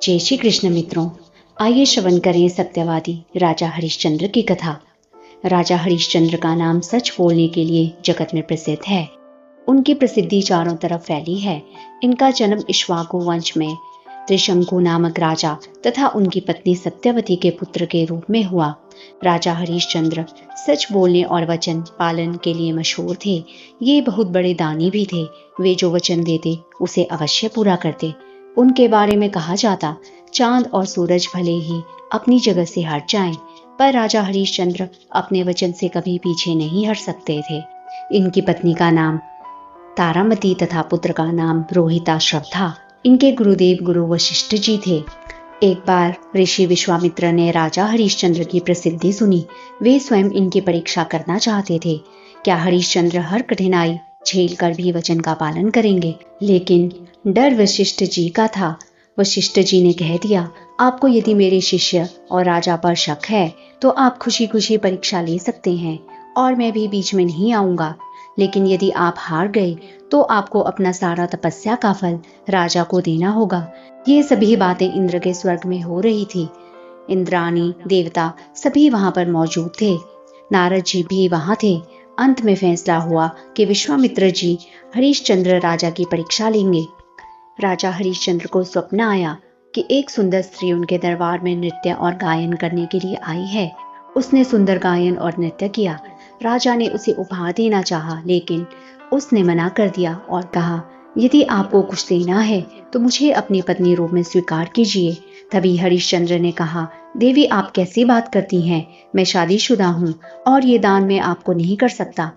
जय श्री कृष्ण मित्रों, आइए श्रवण करें सत्यवादी राजा हरिश्चंद्र की कथा। राजा हरिश्चंद्र का नाम सच बोलने के लिए जगत में प्रसिद्ध है। उनकी प्रसिद्धि चारों तरफ फैली है। इनका जन्म इक्ष्वाकु वंश में त्रिशंकु नामक राजा तथा उनकी पत्नी सत्यवती के पुत्र के रूप में हुआ। राजा हरिश्चंद्र सच बोलने और वचन पालन के लिए मशहूर थे। ये बहुत बड़े दानी भी थे। वे जो वचन देते उसे अवश्य पूरा करते। उनके बारे में कहा जाता, चांद और सूरज भले ही अपनी जगह से हट जाएं, पर राजा हरिश्चंद्र अपने वचन से कभी पीछे नहीं हट सकते थे। इनकी पत्नी का नाम तारामती तथा पुत्र का नाम रोहिताश्व था। इनके गुरुदेव गुरु वशिष्ठ जी थे। एक बार ऋषि विश्वामित्र ने राजा हरिश्चंद्र की प्रसिद्धि सुनी। वे स्वयं इनकी परीक्षा करना चाहते थे। क्या हरिश्चंद्र हर कठिनाई झेल कर भी वचन का पालन करेंगे? लेकिन डर वशिष्ठ जी का था। वशिष्ठ जी ने कह दिया, आपको यदि मेरे शिष्य और राजा पर शक है तो आप खुशी खुशी परीक्षा ले सकते हैं और मैं भी बीच में नहीं आऊंगा। लेकिन यदि आप हार गए तो आपको अपना सारा तपस्या का फल राजा को देना होगा। ये सभी बातें इंद्र के स्वर्ग में हो रही थी। इंद्राणी देवता सभी वहां पर मौजूद थे। नारद जी भी वहां थे। अंत में फैसला हुआ कि विश्वामित्र जी हरिश्चंद्र राजा की परीक्षा लेंगे। राजा हरिश्चंद्र को स्वप्न आया कि एक सुंदर स्त्री उनके दरबार में नृत्य और गायन करने के लिए आई है। उसने सुंदर गायन और नृत्य किया। राजा ने उसे उपहार देना चाहा, लेकिन उसने मना कर दिया और कहा, यदि आपको कुछ देना है तो मुझे अपनी पत्नी रूप में स्वीकार कीजिए। तभी हरिश्चंद्र ने कहा, देवी आप कैसी बात करती हैं? मैं शादीशुदा हूँ और ये दान मैं आपको नहीं कर सकता।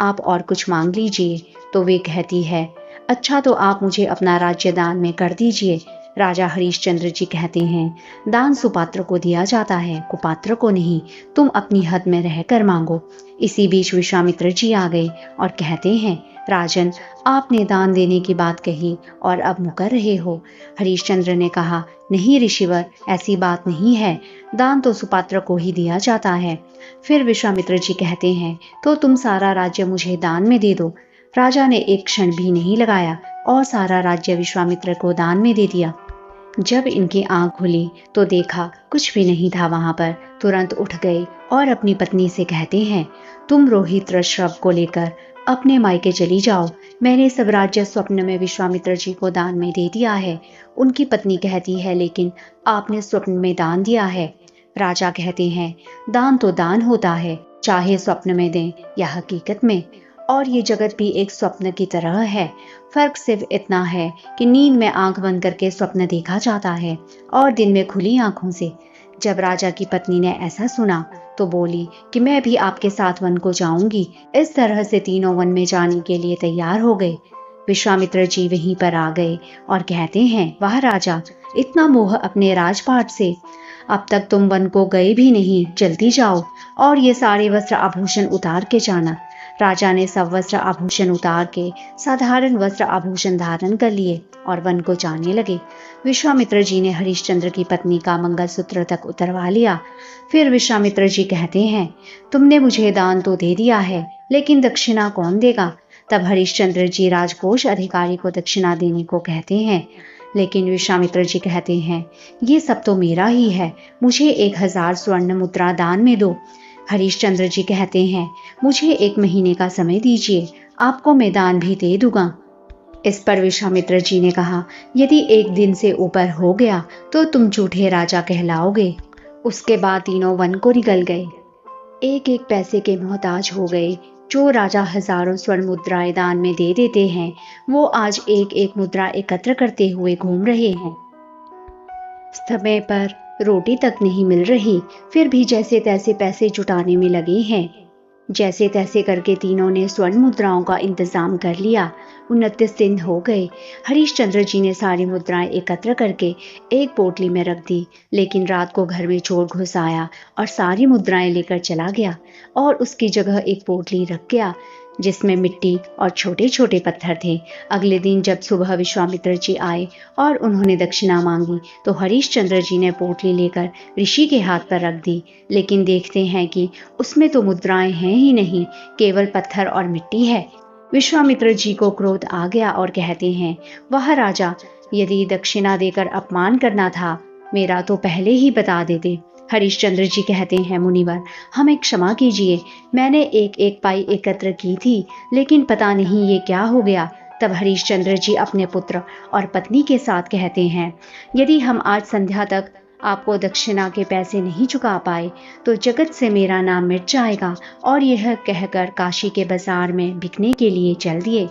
आप और कुछ मांग लीजिए। तो वे कहती है, अच्छा तो आप मुझे अपना राज्य दान में कर दीजिए। राजा हरिश्चंद्र जी कहते हैं, दान सुपात्र को दिया जाता है, कुपात्र को नहीं। तुम अपनी हद में रहकर मांगो। इसी बीच विश्वामित्र जी आ गए और कहते हैं, राजन आपने दान देने की बात कही और अब मुकर रहे हो। हरिश्चंद्र ने कहा, नहीं ऋषिवर, ऐसी बात नहीं है। दान तो सुपात्र को ही दिया जाता है। फिर विश्वामित्र जी कहते हैं, तो तुम सारा राज्य मुझे दान में दे दो। राजा ने एक क्षण भी नहीं लगाया और सारा राज्य विश्वामित्र को दान में दे दिया। जब इनकी आंख खुली तो देखा कुछ भी नहीं था वहां पर। तुरंत उठ गए और अपनी पत्नी से कहते हैं, तुम रोहिताश्व को लेकर अपने मायके चली जाओ। मैंने सब राज्य स्वप्न में विश्वामित्र जी को दान में दे दिया है। उनकी पत्नी कहती है, लेकिन आपने स्वप्न में दान दिया है। राजा कहते हैं, दान तो दान होता है, चाहे स्वप्न में दें या हकीकत में। और ये जगत भी एक स्वप्न की तरह है। फर्क सिर्फ इतना है कि नींद में आंख बंद करके स्वप्न देखा जाता है और दिन में खुली आंखों से। जब राजा की पत्नी ने ऐसा सुना तो बोली कि मैं भी आपके साथ वन को जाऊंगी। इस तरह से तीनों वन में जाने के लिए तैयार हो गए। विश्वामित्र जी वहीं पर आ गए और कहते हैं, वाह राजा, इतना मोह अपने राजपाट से। अब तक तुम वन को गए भी नहीं। जल्दी जाओ और ये सारे वस्त्र आभूषण उतार के जाना। राजा ने सब वस्त्र आभूषण उतार के साधारण वस्त्र आभूषण धारण कर लिए और वन को जाने लगे। विश्वामित्र जी ने हरिश्चंद्र की पत्नी का मंगलसूत्र तक उतरवा लिया। फिर विश्वामित्र जी कहते हैं, तुमने मुझे दान तो दे दिया है, लेकिन दक्षिणा कौन देगा? तब हरिश्चंद्र जी राजकोष अधिकारी को दक्षिणा देने को कहते हैं। लेकिन विश्वामित्र जी कहते हैं, ये सब तो मेरा ही है, मुझे 1000 स्वर्ण मुद्रा दान में दो। हरिश्चंद्र जी कहते हैं, मुझे 1 महीने का समय दीजिए, आपको मैं दान भी दे दूंगा। इस पर विश्वामित्र जी ने कहा, यदि 1 दिन से ऊपर हो गया तो तुम झूठे राजा कहलाओगे। उसके बाद तीनों वन को निकल गए। एक एक पैसे के मोहताज हो गए। जो राजा हजारों स्वर्ण मुद्राएं दान में दे देते हैं, वो आज एक एक मुद्रा एकत्र करते हुए घूम रहे हैं। समय पर रोटी तक नहीं मिल रही, फिर भी जैसे तैसे पैसे जुटाने में लगे हैं। जैसे तैसे करके तीनों ने स्वर्ण मुद्राओं का इंतजाम कर लिया। 29 दिन हो गए। हरिश्चंद्र जी ने सारी मुद्राएं एकत्र करके एक पोटली में रख दी। लेकिन रात को घर में चोर घुस आया और सारी मुद्राएं लेकर चला गया और उसकी जगह एक पोटली रख गया जिसमें मिट्टी और छोटे छोटे पत्थर थे। अगले दिन जब सुबह विश्वामित्र जी आए और उन्होंने दक्षिणा मांगी तो हरिश्चंद्र जी ने पोटली लेकर ऋषि के हाथ पर रख दी। लेकिन देखते हैं कि उसमें तो मुद्राएं हैं ही नहीं, केवल पत्थर और मिट्टी है। विश्वामित्र जी को क्रोध आ गया और कहते हैं, वह राजा, यदि दक्षिणा देकर अपमान करना था मेरा तो पहले ही बता देते। हरिश्चंद्र जी कहते हैं, मुनिवर हमें क्षमा कीजिए, मैंने एक एक पाई एकत्र की थी, लेकिन पता नहीं ये क्या हो गया। तब हरिश्चंद्र जी अपने पुत्र और पत्नी के साथ कहते हैं, यदि हम आज संध्या तक आपको दक्षिणा के पैसे नहीं चुका पाए तो जगत से मेरा नाम मिट जाएगा। और यह कहकर काशी के बाजार में बिकने के लिए चल दिए।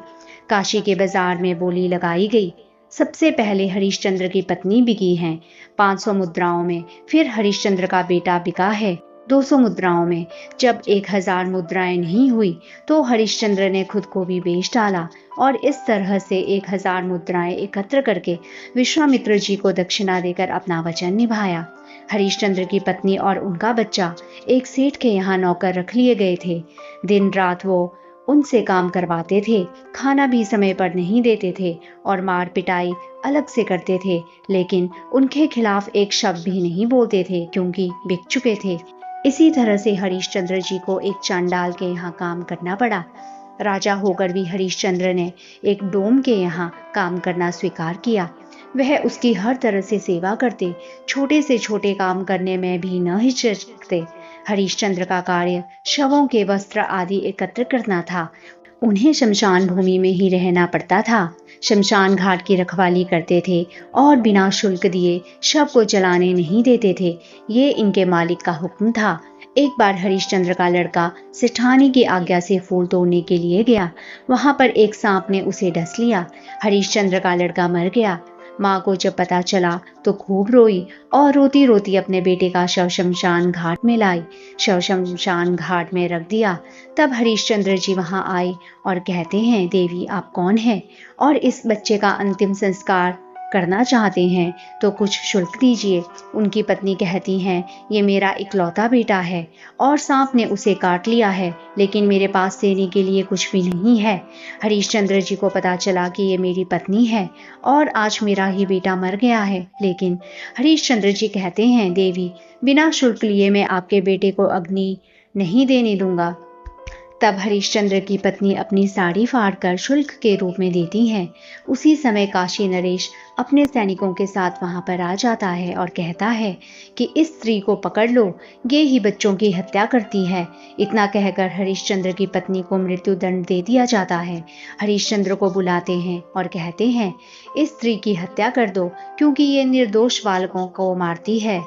काशी के बाजार में बोली लगाई गई। सबसे पहले हरिश्चंद्र की पत्नी बिकी है 500 मुद्राओं में, फिर हरिश्चंद्र का बेटा बिका है 200 मुद्राओं में। जब 1000 मुद्राएं नहीं हुई तो हरिश्चंद्र ने खुद को भी बेच डाला और इस तरह से 1000 मुद्राएं एकत्र करके विश्वामित्र जी को दक्षिणा देकर अपना वचन निभाया। हरिश्चंद्र की पत्नी और उनका बच्चा एक सेठ के यहाँ नौकर रख लिए गए थे। दिन रात वो उनसे काम करवाते थे, खाना भी समय पर नहीं देते थे और मार पिटाई अलग से करते थे, लेकिन उनके खिलाफ एक शब्द भी नहीं बोलते थे क्योंकि बिक चुके थे। इसी तरह से हरिश्चंद्र जी को एक चांडाल के यहाँ काम करना पड़ा। राजा होकर भी हरिश्चंद्र ने एक डोम के यहाँ काम करना स्वीकार किया। वह उसकी हर तरह से सेवा करते, छोटे से छोटे काम करने में भी न हिचकते। हरिश्चंद्र का कार्य शवों के वस्त्र आदि एकत्र करना था। उन्हें शमशान भूमि में ही रहना पड़ता था। शमशान घाट की रखवाली करते थे और बिना शुल्क दिए शव को जलाने नहीं देते थे। ये इनके मालिक का हुक्म था। एक बार हरिश्चंद्र का लड़का सेठानी की आज्ञा से फूल तोड़ने के लिए गया। वहां पर एक सांप ने उसे डस लिया। हरिश्चंद्र का लड़का मर गया। माँ को जब पता चला तो खूब रोई और रोती रोती अपने बेटे का शव शमशान घाट में लाई। शव शमशान घाट में रख दिया। तब हरिश्चंद्र जी वहां आए और कहते हैं, देवी आप कौन हैं और इस बच्चे का अंतिम संस्कार करना चाहते हैं तो कुछ शुल्क दीजिए। उनकी पत्नी कहती हैं, ये मेरा इकलौता बेटा है और सांप ने उसे काट लिया है, लेकिन मेरे पास देने के लिए कुछ भी नहीं है। हरिश्चंद्र जी को पता चला कि ये मेरी पत्नी है और आज मेरा ही बेटा मर गया है, लेकिन हरिश्चंद्र जी कहते हैं, देवी बिना शुल्क लिए मैं आपके बेटे को अग्नि नहीं देने दूंगा। तब हरिश्चंद्र की पत्नी अपनी साड़ी फाड़कर शुल्क के रूप में देती है। उसी समय काशी नरेश अपने सैनिकों के साथ वहां पर आ जाता है और कहता है कि इस स्त्री को पकड़ लो, ये ही बच्चों की हत्या करती है। इतना कहकर हरिश्चंद्र की पत्नी को मृत्यु दंड दे दिया जाता है। हरिश्चंद्र को बुलाते हैं और कहते हैं, इस स्त्री की हत्या कर दो क्योंकि ये निर्दोष बालकों को मारती है।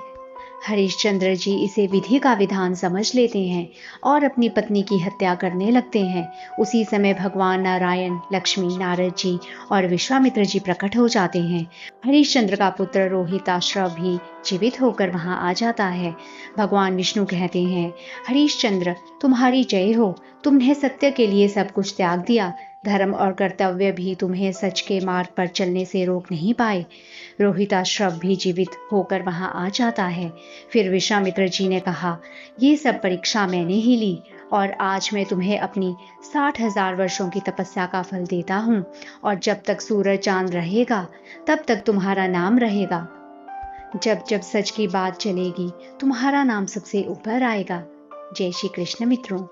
हरिश्चंद्र जी इसे विधि का विधान समझ लेते हैं और अपनी पत्नी की हत्या करने लगते हैं। उसी समय भगवान नारायण, लक्ष्मी, नारद जी और विश्वामित्र जी प्रकट हो जाते हैं। हरिश्चंद्र का पुत्र रोहिताश्व भी जीवित होकर वहां आ जाता है। भगवान विष्णु कहते हैं, हरिश्चंद्र तुम्हारी जय हो, तुमने सत्य के लिए सब कुछ त्याग दिया। धर्म और कर्तव्य भी तुम्हें सच के मार्ग पर चलने से रोक नहीं पाए। रोहिताश्व भी जीवित होकर वहां आ जाता है। फिर विश्वामित्र जी ने कहा, ये सब परीक्षा मैंने ही ली और आज मैं तुम्हें अपनी 60,000 वर्षों की तपस्या का फल देता हूँ और जब तक सूरज चांद रहेगा तब तक तुम्हारा नाम रहेगा। जब जब सच की बात चलेगी तुम्हारा नाम सबसे ऊपर आएगा। जय श्री कृष्ण मित्रों।